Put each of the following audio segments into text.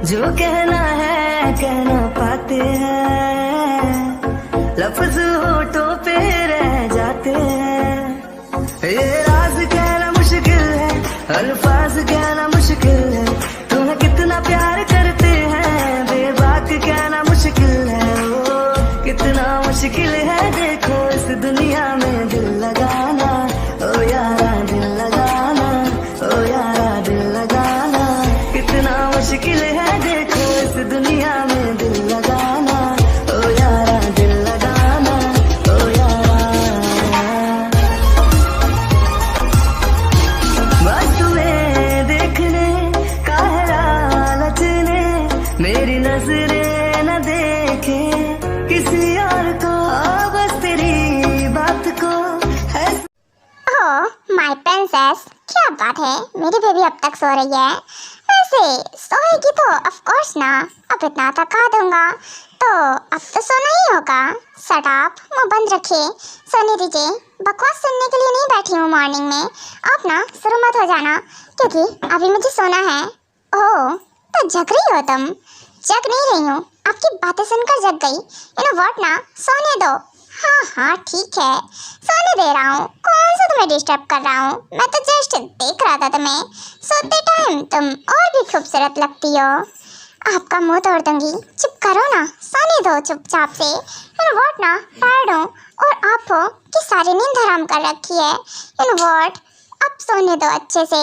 जो कहना है कहना पाते हैं, लफ्ज होठों पे रह जाते हैं। ये राज कहना मुश्किल है, अल्फाज कहना मुश्किल है, तुम्हें कितना प्यार करते हैं बेबाक कहना मुश्किल है। ओ कितना मुश्किल है देखो इस दुनिया में दिल लगाना, ओ यारा दिल लगाना, ओ यारा दिल लगाना। कितना मुश्किल है देखो इस दुनिया में दिल लगाना, ओ यारा दिल लगाना, ओ यारा। बस तुम्हें देखने का है लालच ने, मेरी नजरें न देखे किसी और को, बस तेरी बात को है। ओह माय प्रिंसेस, क्या बात है, मेरी बेबी अब तक सो रही है। वैसे सोएगी तो ऑफ कोर्स ना, अब इतना थका दूंगा तो अब तो सोना ही होगा। शट अप, मुंह बंद रखिए, सोने दीजिए। बकवास सुनने के लिए नहीं बैठी हूँ मॉर्निंग में, आप ना शुरू मत हो जाना क्योंकि अभी मुझे सोना है। ओह तो जग रही हो तुम? जग नहीं रही हूँ, आपकी बातें सुनकर जग गई। यू नो व्हाट ना, सोने दो। हाँ हाँ ठीक है, सोने दे रहा हूँ, कौन सा तुम्हें डिस्टर्ब कर रहा हूँ, मैं तो जस्ट देख रहा था तुम्हें। सोते टाइम तुम और भी खूबसूरत लगती हो। आपका मुंह तोड़ दूंगी, चुप करो ना, सोने दो चुपचाप से। यू नो व्हाट ना, टायर्ड हूँ और आप हो कि सारी नींद हराम कर रखी है। यू नो व्हाट, अब सोने दो अच्छे से।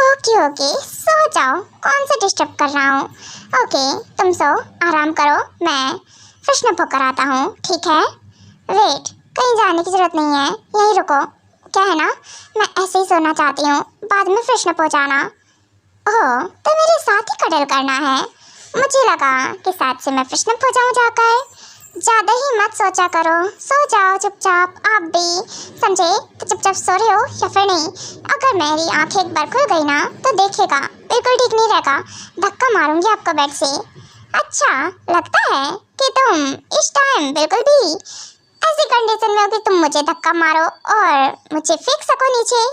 ओके ओके सो जाओ, कौन सा डिस्टर्ब कर रहा हूँ। ओके तुम सो, आराम करो, मैं फ्रेशन होकर आता हूँ, ठीक है? वेट, कहीं जाने की जरूरत नहीं है, यहीं रुको। क्या है ना, मैं ऐसे ही सोना चाहती हूँ, बाद में फ्रेशन अप हो जाना। ओह तो मेरे साथ ही कडल करना है, मुझे लगा कि साथ से मैं फ्रेशन अप हो जाऊँ जाकर। ज़्यादा ही मत सोचा करो, सो जाओ चुपचाप। आप भी समझे तो चुपचाप सो रहे हो या फिर नहीं? अगर मेरी आंखें एक बार खुल गई ना तो देखिएगा बिल्कुल ठीक नहीं रहेगा, धक्का मारूंगी आपको बेड से। अच्छा लगता है कि तुम इस टाइम बिल्कुल भी ऐसी कंडीशन में हो कि तुम मुझे धक्का मारो और मुझे फेंक सको नीचे।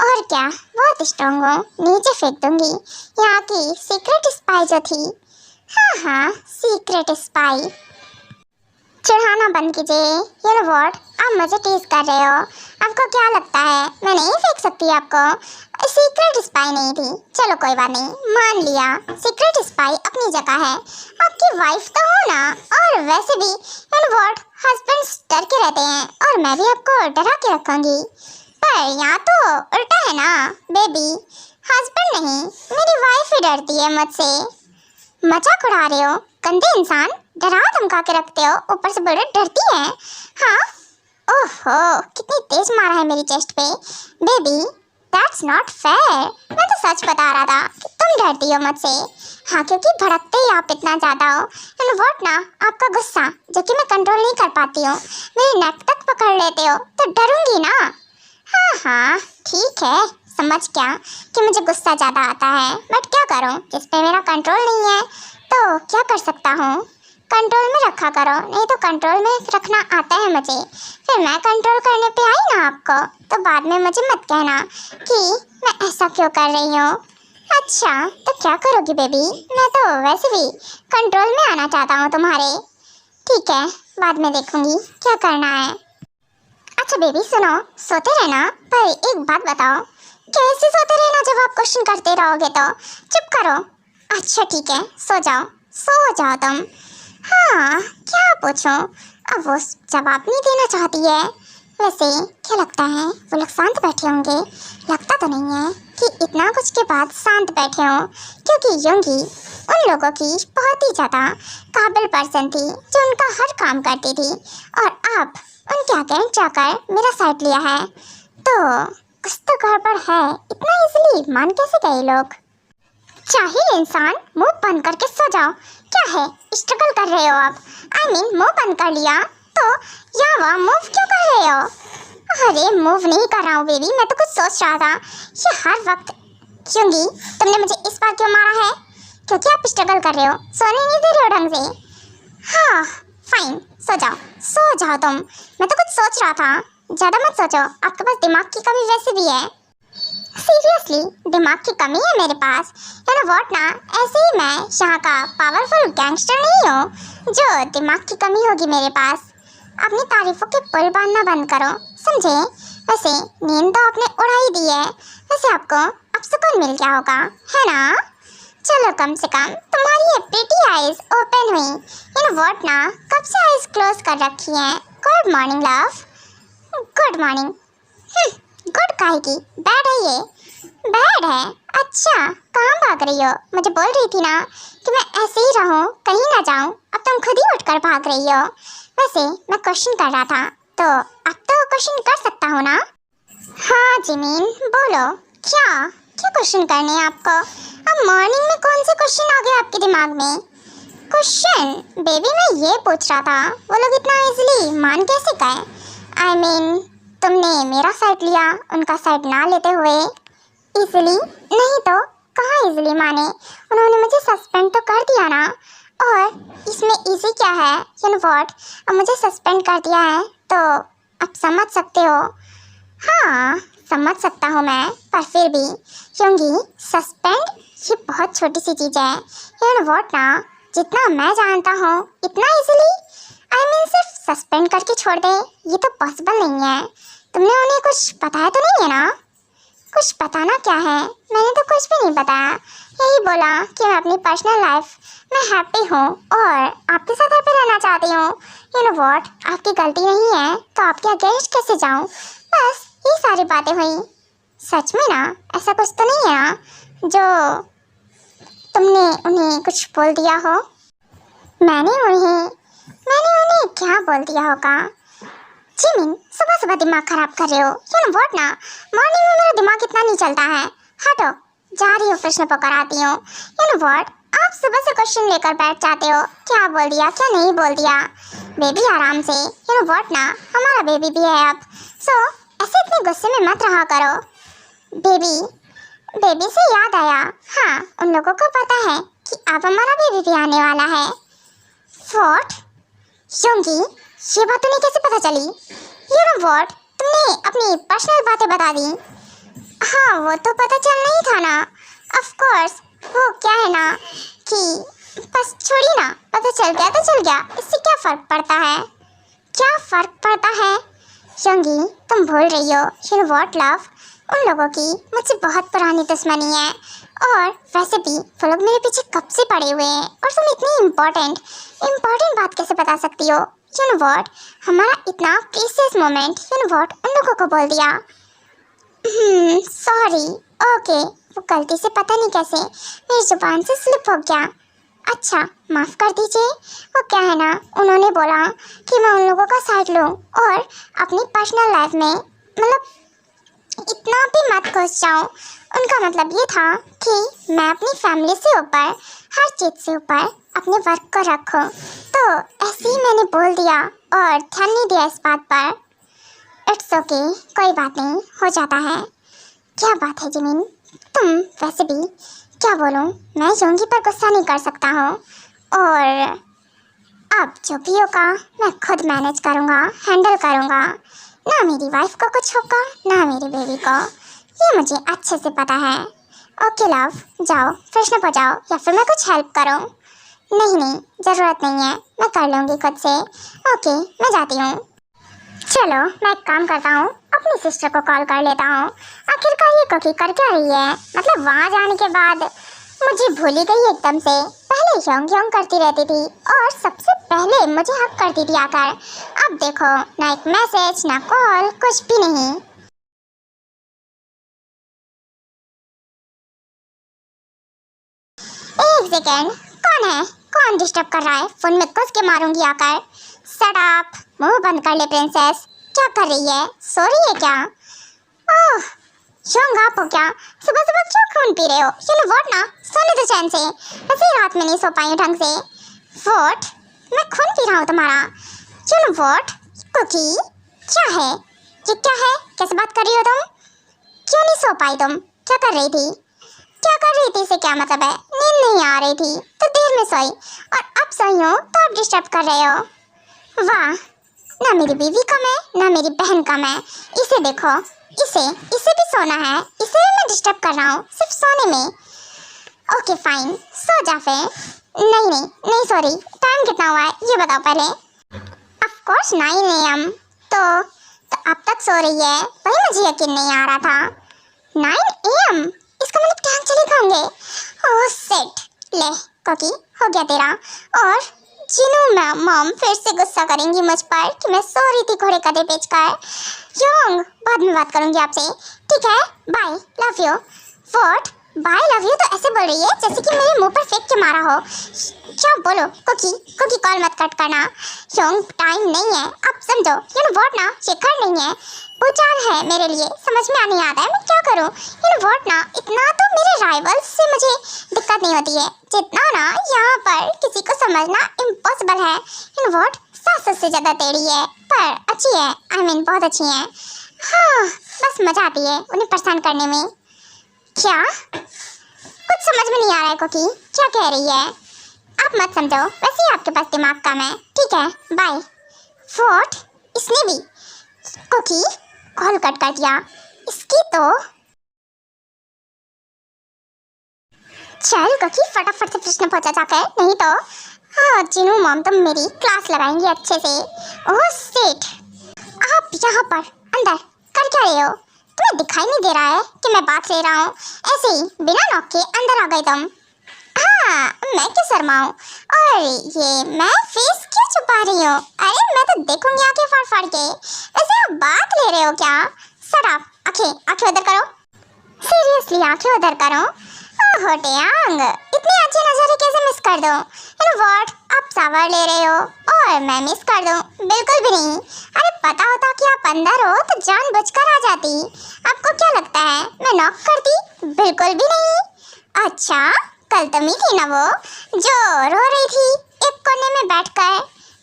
और क्या, बहुत स्ट्रॉन्ग हो, नीचे फेंक दूंगी। यहाँ की सीक्रेट स्पाई जो थी। हाँ हाँ सीक्रेट स्पाई, चिढ़ाना बंद कीजिए। यू नो व्हाट, आप मुझे टीज कर रहे हो। आपको क्या लगता है मैं नहीं फेंक सकती आपको? सीक्रेट स्पाई नहीं थी, चलो कोई बात नहीं, मान लिया सीक्रेट स्पाई अपनी जगह है। आपकी वाइफ तो हो ना, और वैसे भी यू नो व्हाट, हस्बैंड्स डर के रहते हैं और मैं भी आपको डरा के रखूंगी। पर यहाँ तो उल्टा है ना बेबी, हस्बैंड नहीं मेरी वाइफ ही डरती है मुझसे। मजाक उड़ा रहे हो गंदे इंसान, डरा धमका के रखते हो, ऊपर से बोल रहे डरती है। हाँ ओहो कितनी तेज मारा है मेरी चेस्ट पे। बेबी दैट्स नॉट फेयर, मैं तो सच बता रहा था कि तुम डरती हो मुझसे। हाँ क्योंकि भड़कते ही आप इतना ज़्यादा हो। एंड व्हाट ना, आपका गुस्सा जो कि मैं कंट्रोल नहीं कर पाती हूँ, मेरी नेक तक पकड़ लेते हो तो डरूंगी ना। हाँ हाँ ठीक है, समझ गया कि मुझे गुस्सा ज़्यादा आता है, बट क्या करूँ, जिस पे मेरा कंट्रोल नहीं है तो क्या कर सकता हूँ। कंट्रोल में रखा करो, नहीं तो कंट्रोल में रखना आता है मुझे, फिर मैं कंट्रोल करने पे आई ना आपको तो बाद में मुझे मत कहना कि मैं ऐसा क्यों कर रही हूँ। अच्छा तो क्या करोगी बेबी, मैं तो वैसे भी कंट्रोल में आना चाहता हूँ तुम्हारे। ठीक है बाद में देखूंगी क्या करना है। अच्छा बेबी सुनो, सोते रहना, पर एक बात बताओ, कैसे सोते रहना जब आप क्वेश्चन करते रहोगे तो? चुप करो। अच्छा ठीक है सो जाओ तुम। हाँ क्या पूछूं, अब वो जवाब नहीं देना चाहती है। वैसे क्या लगता है वो लोग शांत बैठे होंगे? लगता तो नहीं है कि इतना कुछ के बाद शांत बैठे हों, क्योंकि योंगी उन लोगों की बहुत ही ज़्यादा काबिल पर्सन थी जो उनका हर काम करती थी, और अब उनके अगेंस्ट जाकर मेरा साइड लिया है तो कुछ तो गड़बड़ है। इतना इजीली मान कैसे गए लोग? चाहिए इंसान, मुंह बंद करके सो जाओ। क्या है स्ट्रगल कर रहे हो आप? आई मीन मुंह बंद कर लिया तो या वह मूव क्यों कर रहे हो? अरे मूव नहीं कर रहा हूँ बेबी, मैं तो कुछ सोच रहा था। ये हर वक्त क्योंकि तुमने मुझे इस बार क्यों मारा है? क्योंकि आप स्ट्रगल कर रहे हो, सोने नहीं दे रहे हो ढंग से। हाँ फाइन, सो जाओ तुम। मैं तो कुछ सोच रहा था, ज़्यादा मत सोचो, आपके पास दिमाग की कमी वैसे भी है। सीरियसली दिमाग की कमी है मेरे पास। यू नो व्हाट ना, ऐसे ही मैं यहाँ का पावरफुल गैंगस्टर नहीं हूँ जो दिमाग की कमी होगी मेरे पास। अपनी तारीफों के पुल बांधना बंद करो, समझे? वैसे नींद तो आपने उड़ा ही दी है, वैसे आपको अब सुकून मिल गया होगा, है ना? चलो कम से कम तुम्हारी ये प्रिटी आईज ओपन हुई। यू नो व्हाट ना, कब से आईज क्लोज कर रखी हैं? Good morning love. Good morning. Good काहे की? बैड है ये? बैड है? अच्छा, कहाँ भाग रही हो? मुझे बोल रही थी ना कि मैं ऐसे ही रहूं, कहीं ना जाऊं। अब तुम खुद ही उठकर भाग रही हो। वैसे मैं क्वेश्चन कर रहा था, तो अब तो क्वेश्चन कर सकता हूँ ना? हाँ जिमीन, बोलो क्या क्या क्वेश्चन करने हैं आपको? अब मॉर्निंग में कौन से क्वेश्चन आ गए आपके दिमाग में? क्वेश्चन बेबी मैं ये पूछ रहा था, वो लोग इतना इजीली मान कैसे गए? आई मीन तुमने मेरा साइड लिया, उनका साइड ना लेते हुए। इजीली नहीं तो कहाँ इजीली माने? उन्होंने मुझे सस्पेंड तो कर दिया ना, और इसमें इजी क्या है? यू नो व्हाट, अब मुझे सस्पेंड कर दिया है तो अब समझ सकते हो। हाँ समझ सकता हूँ मैं, पर फिर भी क्योंकि सस्पेंड ये बहुत छोटी सी चीज़ है। यू नो व्हाट ना, जितना मैं जानता हूँ इतना इजीली आई मीन सिर्फ सस्पेंड करके छोड़ दे, ये तो पॉसिबल नहीं है। तुमने उन्हें कुछ बताया तो नहीं है ना? कुछ बताना क्या है, मैंने तो कुछ भी नहीं बताया। यही बोला कि मैं अपनी पर्सनल लाइफ में हैप्पी हूँ और आपके साथ हैप्पी रहना चाहती हूँ। यू नो व्हाट, आपकी गलती नहीं है तो आपके अगेंस्ट कैसे जाऊँ? बस ये सारी बातें हुई। सच में ना ऐसा कुछ तो नहीं है ना जो तुमने उन्हें कुछ बोल दिया हो? मैंने उन्हें क्या बोल दिया होगा? जिमिन सुबह सुबह दिमाग खराब कर रहे हो। यू नो व्हाट ना, मॉर्निंग में मेरा दिमाग इतना नहीं चलता है। हटो, जा रही हो प्रश्न पकड़ आती हूँ। यू नो व्हाट, आप सुबह से क्वेश्चन लेकर बैठ जाते हो, क्या बोल दिया क्या नहीं बोल दिया। बेबी आराम से। यू नो व्हाट ना, हमारा बेबी भी है अब, सो ऐसे इतने गुस्से में मत रहा करो। बेबी से याद आया, हाँ उन लोगों को पता है कि अब हमारा बेबी भी आने वाला है। व्हाट? योंगी, ये बात तुम्हें कैसे पता चली? यू नो व्हाट, तुमने अपनी पर्सनल बातें बता दी। हाँ वो तो पता चलना ही था ना। ऑफ कोर्स, वो क्या है ना कि बस छोड़िए ना, पता चल गया तो चल गया, इससे क्या फ़र्क पड़ता है? क्या फ़र्क पड़ता है? योंगी तुम भूल रही हो, यू नो व्हाट लव, उन लोगों की मुझसे बहुत पुरानी दुश्मनी है, और वैसे भी वो लोग मेरे पीछे कब से पड़े हुए हैं, और तुम इतनी इम्पोर्टेंट बात कैसे बता सकती हो? यू नो व्हाट, हमारा इतना precious moment you know what उन लोगों को बोल दिया। सॉरी, ओके, वो गलती से पता नहीं कैसे मेरी जुबान से स्लिप हो गया। अच्छा माफ़ कर दीजिए। वो क्या है ना, उन्होंने बोला कि मैं उन लोगों का साइड लूँ और अपनी पर्सनल लाइफ में मतलब इतना भी मत घुस जाऊँ। उनका मतलब ये था कि मैं अपनी फैमिली से ऊपर, हर चीज़ से ऊपर अपने वर्क को रखूं। तो ऐसे ही मैंने बोल दिया और ध्यान नहीं दिया इस बात पर। इट्स ओके, कोई बात नहीं, हो जाता है। क्या बात है जिमिन, तुम वैसे भी क्या बोलूं, मैं योंगी पर गुस्सा नहीं कर सकता हूँ, और अब जो भी होगा मैं खुद मैनेज करूँगा, हैंडल करूँगा। ना मेरी वाइफ को कुछ होगा ना मेरी बेबी को, ये मुझे अच्छे से पता है। ओके लव, जाओ फ्रेशन अप हो जाओ, या फिर मैं कुछ हेल्प करूँ? नहीं, ज़रूरत नहीं है, मैं कर लूँगी खुद से। ओके मैं जाती हूँ। चलो मैं एक काम करता हूँ, अपनी सिस्टर को कॉल कर लेता हूँ। आखिरकार ये कुकी कर क्या रही है? मतलब वहाँ जाने के बाद मुझे भूल ही गई एकदम से। पहले योंग करती रहती थी और सबसे पहले मुझे हक करती थी आकर। अब देखो, ना एक मैसेज ना कॉल, कुछ भी नहीं। एक सेकेंड, कौन है? कौन डिस्टर्ब कर रहा है? फोन में कस के मारूंगी आकर। शट अप, मुंह बंद कर ले प्रिंसेस। क्या कर रही है? सो रही है क्या? ओह योंग, आप हो क्या? सुबह सुबह क्यों खून पी रहे हो? यू नो व्हाट ना, सोने दो चैन से। वैसे ही रात में नहीं सो पाई ढंग से। व्हाट? मैं खून पी रहा हूँ तुम्हारा? You know what? कुकी क्या है ये? क्या है? कैसे बात कर रही हो तुम? क्यों नहीं सो पाई तुम? क्या कर रही थी? क्या कर रही थी से क्या मतलब है? नींद नहीं आ रही थी तो देर में सोई, और अब सोई हो तो आप डिस्टर्ब कर रहे हो। वाह, ना मेरी बीवी कम है ना मेरी बहन कम है। इसे देखो, इसे इसे भी सोना है, इसे भी मैं डिस्टर्ब कर रहा हूँ सिर्फ सोने में। ओके फाइन, सो जा फिर। नहीं नहीं नहीं, सॉरी, टाइम कितना हुआ है ये बताओ पहले। Of course 9 AM। तो अब तक सो रही है, वही मुझे यकीन नहीं आ रहा था। 9 AM, इसका मतलब टाइम चले होंगे। ओह सेट, ले कोकी, हो गया तेरा। और जिनू मॉम फिर से गुस्सा करेंगी मुझ पर कि मैं सो रही थी घोड़े का दे बेचकर। योंग, बाद में बात करूंगी आपसे, ठीक है? Bye, love you. What? Bye love you तो ऐसे बोल रही है जैसे कि मेरे मुंह पर फेंक के मारा हो। क्या बोलो कोकी, कोकी कॉल मत कट करना। योंग, टाइम नहीं है, अब समझो। यू नो व्हाट ना, शिखर नहीं है, भूचाल है मेरे लिए, समझ में नहीं आता है मैं क्या करूं। यू नो व्हाट ना, इतना तो मेरे राइवल्स से मुझे दिक्कत नहीं होती है जितना ना यहाँ पर किसी को समझना इम्पॉसिबल है। यू नो व्हाट, सास से ज्यादा टेढ़ी है पर अच्छी है, आई मीन बहुत अच्छी है। हाँ, बस मजा आती है उन्हें परेशान करने में। क्या? कुछ समझ में नहीं आ रहा है कोकी, क्या कह रही है? आप मत समझो, वैसे ही आपके पास दिमाग कम है, ठीक है? बाय। व्हाट? इसने भी? कोकी कॉल कट कर दिया। इसकी तो चल कोकी, फटाफट से प्रश्न पहुंचा जाकर, नहीं तो हाँ जिनू मॉम तो मेरी क्लास लगाएंगी अच्छे से। ओह सेठ, आप यहाँ पर अंदर कर क्या रहे हो? तुम्हें दिखाई नहीं दे रहा है कि मैं बात ले रहा हूँ? ऐसे ही बिना नॉक के अंदर आ गए तुम। हाँ, मैं क्यों शर्माऊँ? और ये मैं फेस क्यों छुपा रही हूँ? अरे मैं तो देखूंगी आंखें फाड़ फाड़ के। वैसे आप बात ले रहे हो क्या? शट अप, आंखें उधर करो। सीरियसली आंखें उधर करो। ओह टेयांग, इतने अच्छे नज़ारे कैसे मिस कर दूँ? यू नो व्हाट, आप सवार ले रहे हो और मैं मिस कर दूँ? बिल्कुल भी नहीं। अरे पता होता कि आप अंदर हो तो जानबूझकर आ जाती। आपको क्या लगता है मैं नॉक करती? बिल्कुल भी नहीं। अच्छा, कल तुम ही थी ना वो जो रो रही थी एक कोने में बैठकर?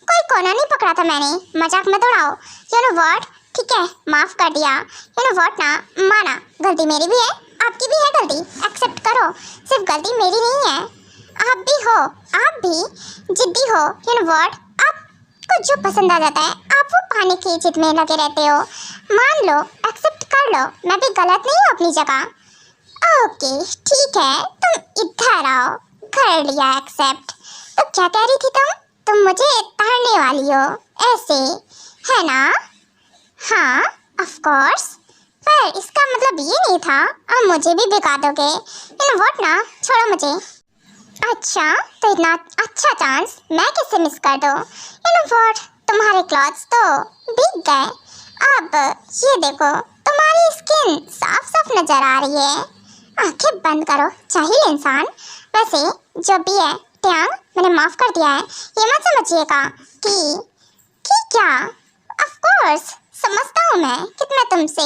कोई कोना नहीं पकड़ा था मैंने, मजाक मत उड़ाओ। यू नो व्हाट, ठीक है माफ कर दिया। यू नो व्हाट ना, माना गलती मेरी भी है, आपकी भी है गलती, एक्सेप्ट करो। सिर्फ गलती मेरी नहीं है, आप भी हो, आप भी जिद्दी हो। यू नो व्हाट, आपको जो पसंद आ जाता है आप वो पाने की जिद में लगे रहते हो। मान लो, एक्सेप्ट कर लो, मैं भी गलत नहीं हूँ अपनी जगह। ओके ठीक है, तुम इधर आओ, कर लिया एक्सेप्ट। तो क्या कह रही थी तुम मुझे ताड़ने वाली हो ऐसे, है ना? हाँ ऑफ कोर्स, पर इसका मतलब ये नहीं था अब मुझे भी बिगा दोगे। यू नो व्हाट ना, छोड़ो मुझे। अच्छा, तो इतना अच्छा चांस मैं कैसे मिस कर दूँ? यू नो व्हाट, तुम्हारे क्लॉथ्स तो बिक गए। अब ये देखो, तुम्हारी स्किन साफ साफ नजर आ रही है। आंखें बंद करो चाहिए इंसान। वैसे जो भी है ट्यांग, मैंने माफ कर दिया है, ये मत समझिएगा कि क्या। ऑफ कोर्स समझता हूँ मैं कि मैं तुमसे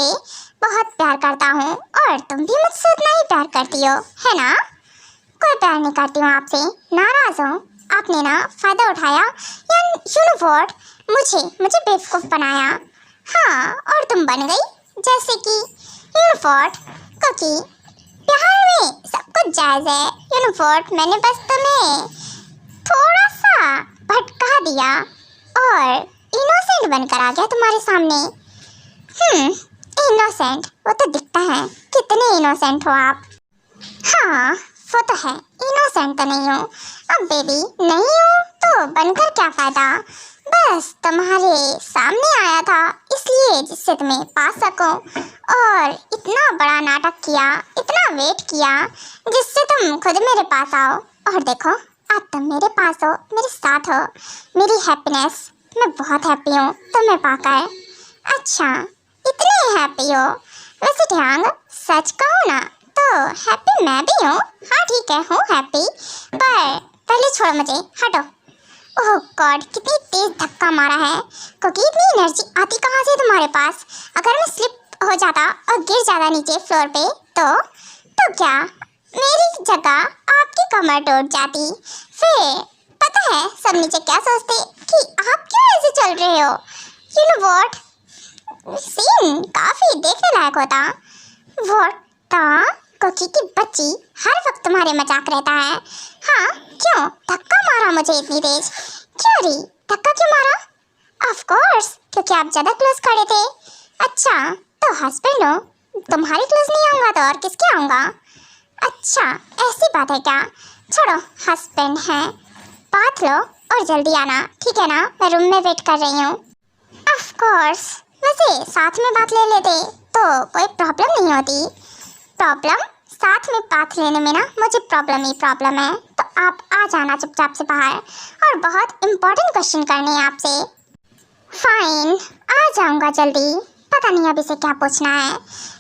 बहुत प्यार करता हूँ और तुम भी मुझसे उतना ही प्यार करती हो, है ना? कोई प्यार नहीं करती हूँ आपसे, नाराज हूँ। आपने ना फायदा उठाया या यू नो व्हाट, मुझे बेवकूफ़ बनाया। हाँ, और तुम बन गई जैसे कि यू नो व्हाट, क्योंकि प्यार में सब कुछ जायज़ है। यू नो व्हाट, मैंने बस तुम्हें थोड़ा सा भटका दिया और इनोसेंट बनकर आ गया तुम्हारे सामने। इनोसेंट, वो तो दिखता है कितने इनोसेंट हो आप। हाँ वो तो है, इनोसेंट तो नहीं हूँ। अब बेबी नहीं हूँ तो बनकर क्या फ़ायदा? बस तुम्हारे सामने आया था इसलिए जिससे तुम्हें पा सकूं, और इतना बड़ा नाटक किया, इतना वेट किया जिससे तुम खुद मेरे पास आओ। और देखो अब तुम मेरे पास हो, मेरे साथ हो, मेरी हैप्पीनेस। मैं बहुत हैप्पी हूँ तुम्हें पाकर। अच्छा, इतने हैप्पी हो? वैसे ट्यांग सच कहूँ ना तो हैप्पी मैं भी हूँ। हाँ ठीक है, हूँ हैप्पी, पर पहले छोड़ो मुझे, हटो। ओह गॉड, कितनी तेज धक्का मारा है, क्योंकि इतनी एनर्जी आती कहाँ से तुम्हारे पास? अगर मैं स्लिप हो जाता और गिर जाता नीचे फ्लोर पे तो क्या मेरी जगह आपकी कमर टूट जाती? फिर पता है सब नीचे क्या सोचते कि आप क्यों ऐसे चल रहे हो? यू नो व्हाट, सीन काफी देखने लायक होता। व्हाट कोकी की बच्ची हर वक्त तुम्हारे मजाक रहता है। हाँ क्यों धक्का मारा मुझे इतनी तेज? क्यों री, धक्का क्यों मारा? ऑफ कोर्स क्योंकि आप ज्यादा क्लोज खड़े थे। अच्छा तो हस्बैंड हो, तुम्हारी क्लास नहीं आऊँगा तो और किसके आऊँगा? अच्छा ऐसी बात है क्या? छोड़ो, हस्बैंड है, बात लो और जल्दी आना, ठीक है ना? मैं रूम में वेट कर रही हूँ। ऑफ कोर्स, वैसे साथ में बात ले लेते तो कोई प्रॉब्लम नहीं होती। प्रॉब्लम? साथ में बात लेने में ना मुझे प्रॉब्लम ही प्रॉब्लम है, तो आप आ जाना चुपचाप से बाहर, और बहुत इम्पोर्टेंट क्वेश्चन करने हैं आपसे। फाइन, आ जाऊंगा जल्दी। पता नहीं अभी से क्या पूछना है,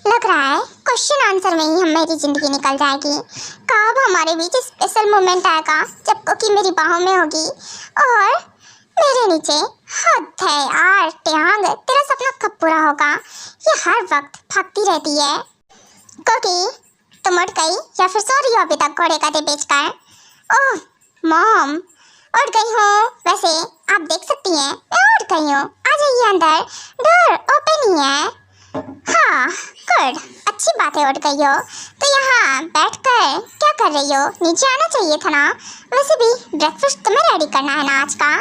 लग रहा है क्वेश्चन आंसर में ही मेरी ज़िंदगी निकल जाएगी। कब हमारे बीच स्पेशल मोमेंट आएगा जब कोकी मेरी बाहों में होगी और मेरे नीचे। हद है यार ट्यांग, तेरा सपना कब पूरा होगा? ये हर वक्त भागती रहती है। कोकी, तुम उठ गई या फिर सो रही हो अभी तक घोड़े का दे बेचकर? ओह मॉम, उठ गई हूँ। वैसे आप देख सकती हैं मैं उठ गई हूँ, आ जाइए अंदर, डोर ओपन ही है। हाँ गुड, अच्छी बात है उठ गई हो। तो यहाँ बैठकर क्या कर रही हो? नीचे आना चाहिए था ना। वैसे भी ब्रेकफास्ट तुम्हें रेडी करना है ना आज का?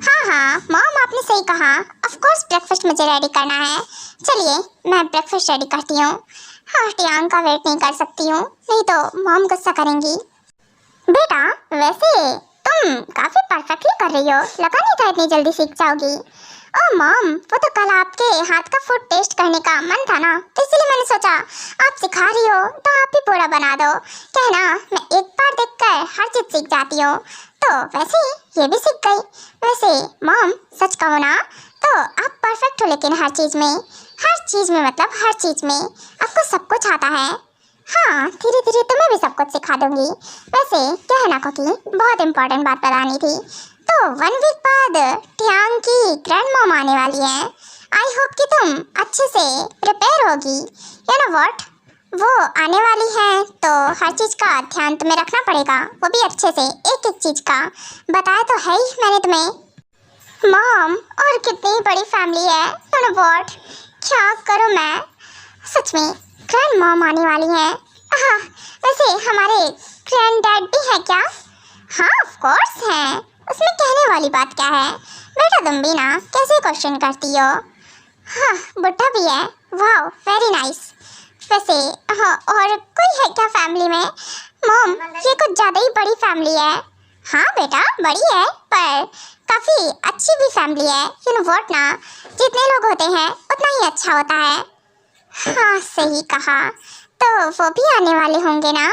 हाँ मॉम, आपने सही कहा, ऑफ कोर्स ब्रेकफास्ट मुझे रेडी करना है। चलिए मैं ब्रेकफास्ट रेडी करती हूँ। हाँ ट्यांग का वेट नहीं कर सकती हूँ, नहीं तो मॉम गुस्सा करेंगी। बेटा वैसे तुम काफ़ी परफेक्टली कर रही हो, लगा नहीं था इतनी जल्दी सीख जाओगी। ओह मॉम, वो तो कल आपके हाथ का फूड टेस्ट करने का मन था ना, तो इसलिए मैंने सोचा आप सिखा रही हो तो आप ही पूरा बना दो। क्या है ना, मैं एक बार देखकर हर चीज़ सीख जाती हूँ, तो वैसे ये भी सीख गई। वैसे मॉम सच कहो ना तो आप परफेक्ट हो, लेकिन हर चीज़ में मतलब हर चीज़ में आपको सब कुछ आता है। हाँ धीरे धीरे तुम्हें भी सब कुछ सिखा दूंगी। वैसे क्या है ना कोकी, बहुत इंपॉर्टेंट बात बतानी थी। तो 1 वीक बाद ट्यांग की ग्रैंड मॉम आने वाली है। आई होप कि तुम अच्छे से प्रिपेयर होगी। यू नो व्हाट, वो आने वाली है तो हर चीज़ का ध्यान तुम्हें रखना पड़ेगा, वो भी अच्छे से, एक एक चीज़ का बताया तो है ही मैंने तुम्हें। मॉम और कितनी बड़ी फैमिली है। यू नो व्हाट, क्या करूँ मैं? सच में ग्रैंड मॉम आने वाली हैं। हाँ वैसे हमारे ग्रैंड डैड भी हैं क्या? हाँ ऑफ कोर्स हैं, उसमें कहने वाली बात क्या है? बेटा तुम भी ना कैसे क्वेश्चन करती हो? हाँ बुढ़ा भी है, वाह वेरी नाइस। वैसे हाँ और कोई है क्या फैमिली में? मॉम ये कुछ ज़्यादा ही बड़ी फैमिली है। हाँ बेटा बड़ी है, पर काफ़ी अच्छी भी फैमिली है। यू नो व्हाट ना, जितने लोग होते हैं उतना ही अच्छा होता है। हाँ सही कहा, तो वो भी आने वाले होंगे ना?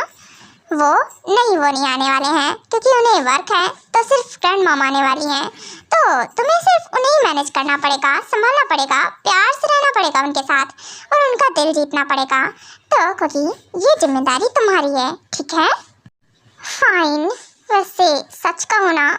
वो नहीं आने वाले हैं क्योंकि उन्हें वर्क है, तो सिर्फ ग्रैंड मॉम आने वाली हैं। तो तुम्हें सिर्फ उन्हें ही मैनेज करना पड़ेगा, संभालना पड़ेगा, प्यार से रहना पड़ेगा उनके साथ और उनका दिल जीतना पड़ेगा। तो कोकी ये जिम्मेदारी तुम्हारी है, ठीक है? फाइन, वैसे सच कहूँ ना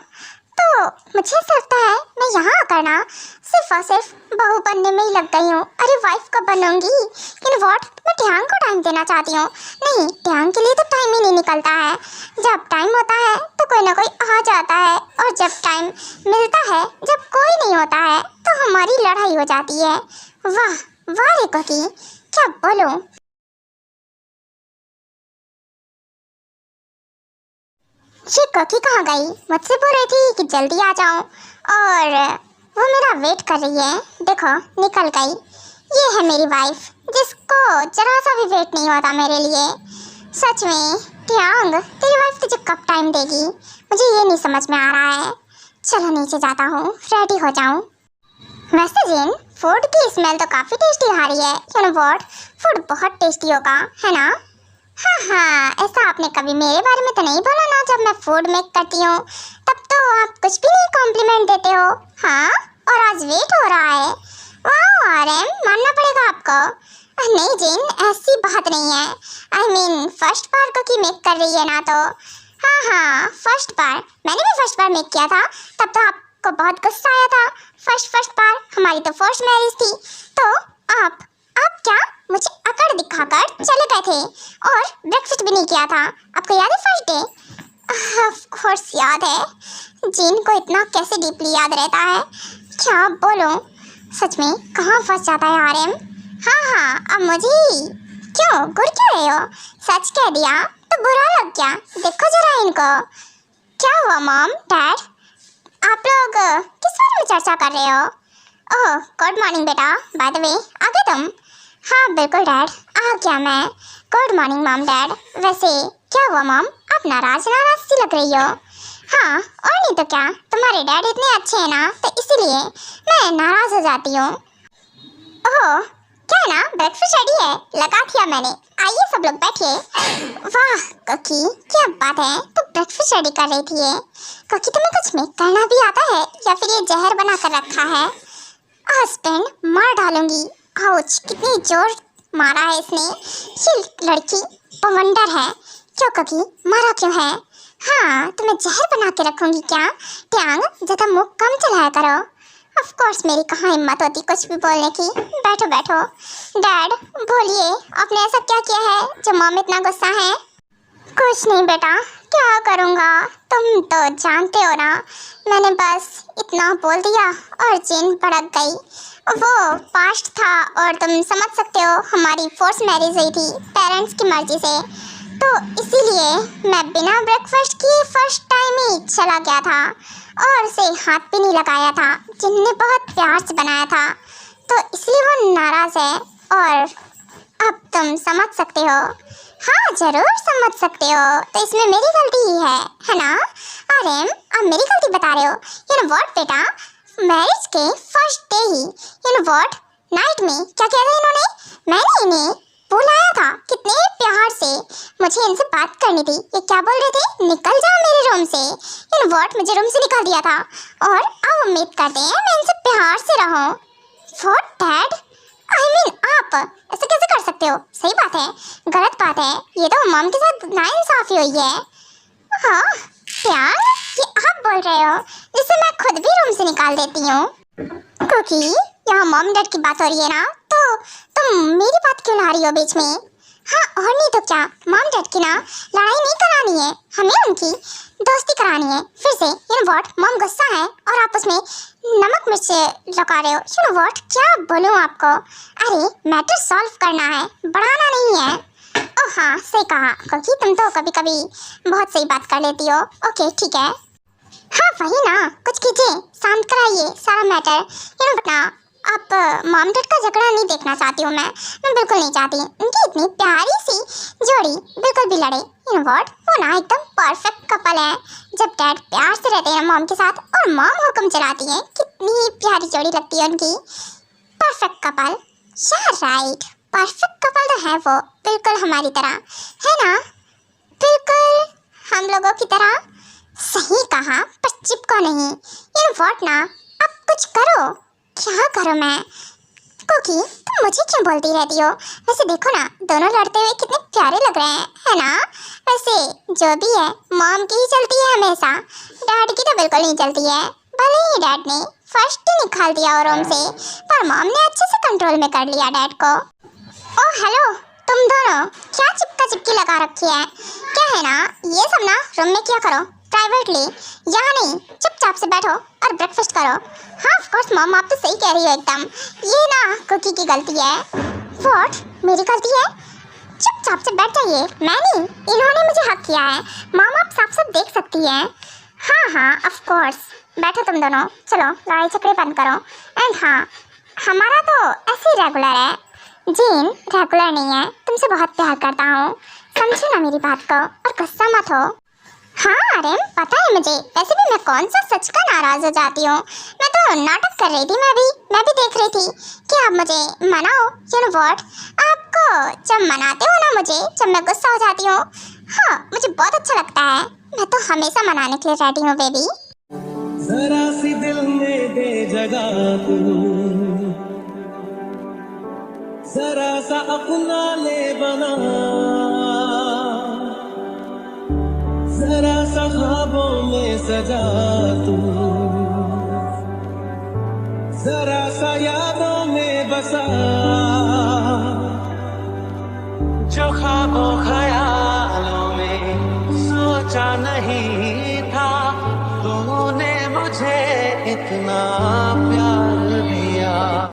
तो मुझे ऐसा लगता है मैं यहाँ आकर ना सिर्फ और सिर्फ बहू बनने में ही लग गई हूँ। अरे वाइफ कब बनूंगी? यू नो व्हाट, मैं ट्यांग को टाइम देना चाहती हूँ। नहीं, ट्यांग के लिए तो टाइम ही नहीं निकलता है। जब टाइम होता है तो कोई ना कोई आ जाता है, और जब टाइम मिलता है, जब कोई नहीं होता है, तो हमारी लड़ाई हो जाती है। वाह वाह रे कोकी, क्या बोलूँ। ये कोकी कहाँ गई? मुझसे बोल रही थी कि जल्दी आ जाऊं और वो मेरा वेट कर रही है। देखो निकल गई। ये है मेरी वाइफ, जिसको जरा सा भी वेट नहीं होता मेरे लिए। सच में ट्यांग, तेरी वाइफ तुझे कब टाइम देगी? मुझे ये नहीं समझ में आ रहा है। चलो नीचे जाता हूँ, रेडी हो जाऊँ। वैसे जिन, फूड की स्मेल तो काफ़ी टेस्टी आ रही है। यू नो व्हाट, फूड बहुत टेस्टी होगा, है ना? हाँ ऐसा आपने कभी मेरे बारे में तो नहीं बोला ना। जब मैं फूड मेक करती हूँ तब तो आप कुछ भी नहीं कॉम्प्लीमेंट देते हो। हाँ और आज वेट हो रहा है। वाह आरएम, मानना पड़ेगा आपको। नहीं जिन, ऐसी बात नहीं है। आई मीन फर्स्ट बार कोकी मेक कर रही है ना, तो हाँ फर्स्ट बार, मैंने भी फर्स्ट बार मेक किया था, तब तो आपको बहुत गुस्सा आया था। फर्स्ट बार हमारी तो फर्स्ट मैरिज थी। तो आप क्या मुझे अकड़ दिखाकर चले गए थे और ब्रेकफास्ट भी नहीं किया था? आपको याद है फर्स्ट डे? ऑफ कोर्स याद है। जिन को इतना कैसे डीपली याद रहता है, क्या बोलूं। सच में कहाँ फंस जाता है आरएम। हाँ अब मुझे क्यों घुर क्यों रहे हो? सच कह दिया तो बुरा लग गया। देखो जरा इनको। क्या हुआ मॉम डैड, आप लोग किस बारे में चर्चा कर रहे हो? ओह गुड मॉर्निंग बेटा, बाय द वे आ गए तुम? हाँ बिल्कुल डैड, आ गया मैं। Good morning mom dad. वैसे क्या हुआ मॉम, आप नाराज नाराज सी लग रही हो? हाँ और नहीं तो क्या, तुम्हारे डैड इतने अच्छे हैं ना, तो इसीलिए मैं नाराज हो जाती हूँ। ओह क्या है ना, ब्रेकफास्ट रेडी है, लगा दिया मैंने। आइए सब लोग बैठिए। वाह कोकी क्या बात है, तो ब्रेकफास्ट रेडी कर रही थी ये। कोकी तुम्हें कुछ मेक करना भी आता है या फिर ये जहर बना कर रखा है? हस्बैंड मार डालूंगी। आउच कितनी जोर मारा है इसने। ये लड़की बवंडर है। क्यों कोकी मारा क्यों है? हाँ तुम्हें जहर बना के रखूंगी क्या? ट्यांग ज्यादा मुंह कम चलाया करो। ऑफ कोर्स मेरी कहाँ हिम्मत होती कुछ भी बोलने की। बैठो बैठो। डैड बोलिए, आपने ऐसा क्या किया है जो मॉम इतना गुस्सा है? कुछ नहीं बेटा, क्या करूँगा, तुम तो जानते हो ना। मैंने बस इतना बोल दिया और जिन भड़क गई। वो पास्ट था और तुम समझ सकते हो हमारी फोर्स मैरिज हुई थी पेरेंट्स की मर्जी से, तो इसीलिए मैं बिना ब्रेकफास्ट किए फर्स्ट टाइम ही चला गया था और उसे हाथ भी नहीं लगाया था, जिनने बहुत प्यार से बनाया था, तो इसलिए वो नाराज़ है। और अब तुम समझ सकते हो। हाँ जरूर समझ सकते हो, तो इसमें मेरी गलती ही है ना? अरे आप मेरी गलती बता रहे हो? यू नो व्हाट बेटा, मैरिज के first day he you know what night में क्या किया था इन्होंने? मैंने इन्हें बुलाया था कितने प्यार से, मुझे इनसे बात करनी थी। ये क्या बोल रहे थे, निकल जाओ मेरे रूम से। यू नो व्हाट, मुझे रूम से निकाल दिया था और अब उम्मीद करते हैं मैं इनसे प्यार से रहूं। व्हाट डैड, आई मीन आप ऐसे कैसे कर सकते हो? सही बात है, गलत बात है, ये तो मॉम के साथ नाइंसाफी हुई है। हाँ प्यार, ये आप बोल रहे हो जिससे मैं खुद भी रूम से निकाल देती हूँ। क्योंकि यहाँ मॉम डैड की बात हो रही है ना, तो तुम मेरी बात क्यों ला रही हो बीच में? हाँ और नहीं तो क्या, मॉम डैड की ना लड़ाई नहीं करानी है, हमें उनकी दोस्ती करानी है। फिर से यू नो व्हाट, मॉम गुस्सा है और आप उसमें नमक मिर्च लगा रहे हो। यू नो व्हाट, क्या बोलूँ आपको? अरे मैटर सॉल्व करना है, बढ़ाना नहीं है। ओह हाँ सही कहा, क्योंकि तुम तो कभी कभी बहुत सही बात कर लेती हो। ओके ठीक है, हाँ वही ना, कुछ कीजिए, शांत कराइए सारा मैटर। यू नो बता, आप मॉम डैड का झगड़ा नहीं देखना चाहती हूँ मैं बिल्कुल नहीं चाहती। उनकी इतनी प्यारी सी जोड़ी बिल्कुल भी लड़े। यू नो व्हाट, वो ना एकदम परफेक्ट कपल है। जब डैड प्यार से रहते हैं मॉम के साथ और मॉम हुक्म चलाती है, कितनी प्यारी जोड़ी लगती है उनकी। Perfect couple, right, perfect couple तो है वो, बिल्कुल हमारी तरह, है ना? बिल्कुल हम लोगों की तरह। सही कहा, पर चिपको नहीं। यू नो व्हाट ना, अब कुछ करो। क्या करूँ मैं? क्योंकि तुम मुझे क्यों बोलती रहती हो? वैसे देखो ना, दोनों लड़ते हुए कितने प्यारे लग रहे हैं, है ना? वैसे जो भी है मॉम की ही चलती है हमेशा, डैड की तो बिल्कुल नहीं चलती है। भले ही डैड ने फर्स्ट ही निकाल दिया रूम से, पर मॉम ने अच्छे से कंट्रोल में कर लिया डैड को। ओह हेलो, तुम दोनों क्या चिपका चिपकी लगा रखी है? क्या है ना, ये सब ना रूम में क्या करो प्राइवेटली, यहाँ नहीं, चुपचाप से बैठो और ब्रेकफास्ट करो। हाँ ऑफ कोर्स मॉम, आप तो सही कह रही हो एकदम, ये ना कुकी की गलती है। व्हाट, मेरी गलती है? चुपचाप से बैठ जाइए। मैं नहीं, इन्होंने मुझे हक किया है। मॉम आप साफ साफ देख सकती हैं। हाँ हाँ ऑफ कोर्स, बैठो तुम दोनों, चलो लड़ाई झगड़े बंद करो। एंड हाँ, हमारा तो ऐसे ही रेगुलर है। जीन रेगुलर नहीं है, तुमसे बहुत प्यार करता हूँ, समझो ना मेरी बात को और गुस्सा मत हो। हाँ अरे पता है मुझे, वैसे भी मैं कौन सा सच का नाराज हो जाती हूँ। मैं तो नाटक कर रही थी, मैं भी देख रही थी कि आप मुझे मनाओ। यू नो व्हाट, आपको जब मनाते हो ना मुझे, जब मैं गुस्सा हो जाती हूँ, हाँ मुझे बहुत अच्छा लगता है। मैं तो हमेशा मनाने के लिए रेडी हूँ बेबी। जरा सी दिल में दे जगह तू, जरा सा अपना ले बना, जरा सा ख्वाबों में सजा तू, जरा सा यादों में बसा, जो ख्वाबों ख्यालों में सोचा नहीं था, तूने मुझे इतना प्यार